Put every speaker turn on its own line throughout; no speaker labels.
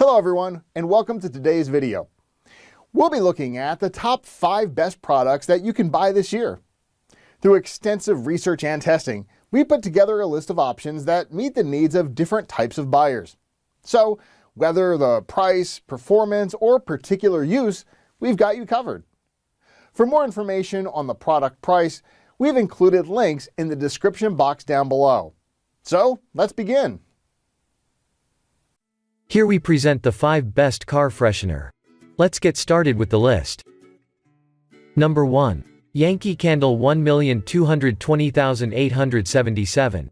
Hello everyone, and welcome to today's video. We'll be looking at the top 5 best products that you can buy this year. Through extensive research and testing, we put together a list of options that meet the needs of different types of buyers. So, whether the price, performance, or particular use, we've got you covered. For more information on the product price, we've included links in the description box down below. So, let's begin.
Here we present the 5 best car freshener. Let's get started with the list. Number 1. Yankee Candle 1,220,877.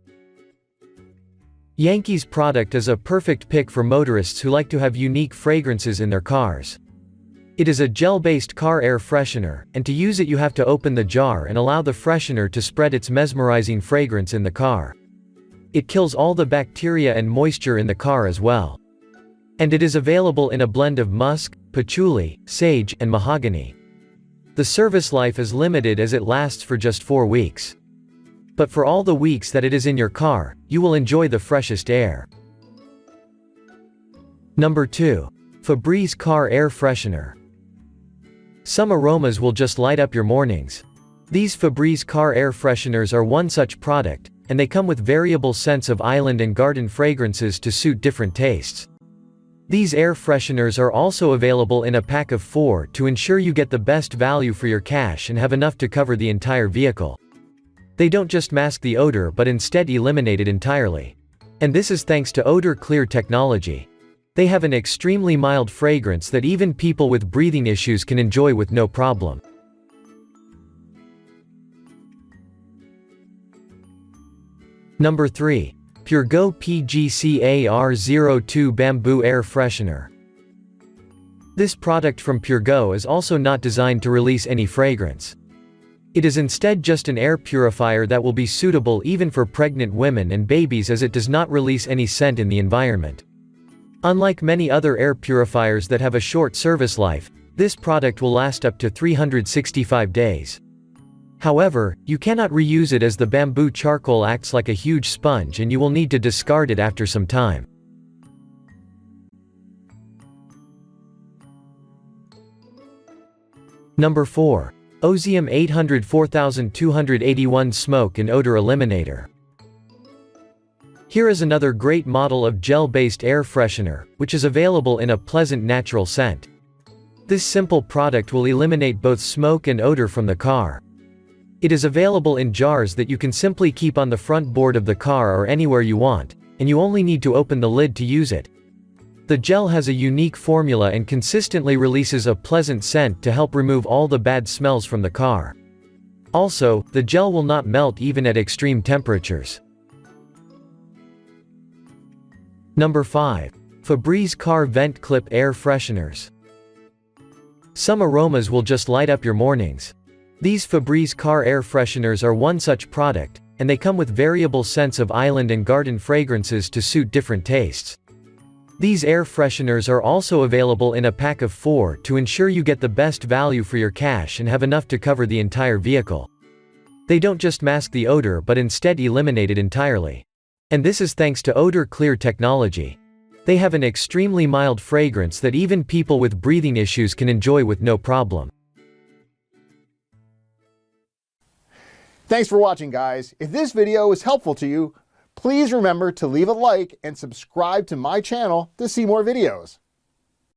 Yankee's product is a perfect pick for motorists who like to have unique fragrances in their cars. It is a gel-based car air freshener, and to use it you have to open the jar and allow the freshener to spread its mesmerizing fragrance in the car. It kills all the bacteria and moisture in the car as well. And it is available in a blend of musk, patchouli, sage, and mahogany. The service life is limited as it lasts for just 4 weeks. But for all the weeks that it is in your car, you will enjoy the freshest air. Number 2. Febreeze Car Air Freshener. Some aromas will just light up your mornings. These Febreeze Car Air Fresheners are one such product, and they come with variable scents of island and garden fragrances to suit different tastes. These air fresheners are also available in a pack of 4 to ensure you get the best value for your cash and have enough to cover the entire vehicle. They don't just mask the odor but instead eliminate it entirely. And this is thanks to Odor Clear technology. They have an extremely mild fragrance that even people with breathing issues can enjoy with no problem. Number 3. Purggo PGCA R02 Bamboo Air Freshener. This product from Purggo is also not designed to release any fragrance. It is instead just an air purifier that will be suitable even for pregnant women and babies as it does not release any scent in the environment. Unlike many other air purifiers that have a short service life, this product will last up to 365 days. However, you cannot reuse it as the bamboo charcoal acts like a huge sponge and you will need to discard it after some time. Number 4. Ozium 804,281 Smoke and Odor Eliminator. Here is another great model of gel-based air freshener, which is available in a pleasant natural scent. This simple product will eliminate both smoke and odor from the car. It is available in jars that you can simply keep on the front board of the car or anywhere you want, and you only need to open the lid to use it. The gel has a unique formula and consistently releases a pleasant scent to help remove all the bad smells from the car. Also, the gel will not melt even at extreme temperatures. Number 5. Febreeze Car Vent Clip Air Fresheners. Some aromas will just light up your mornings. These Febreeze Car Air Fresheners are one such product, and they come with variable scents of island and garden fragrances to suit different tastes. These air fresheners are also available in a pack of 4 to ensure you get the best value for your cash and have enough to cover the entire vehicle. They don't just mask the odor but instead eliminate it entirely. And this is thanks to Odor Clear technology. They have an extremely mild fragrance that even people with breathing issues can enjoy with no problem.
Thanks for watching, guys. If this video was helpful to you, please remember to leave a like and subscribe to my channel to see more videos.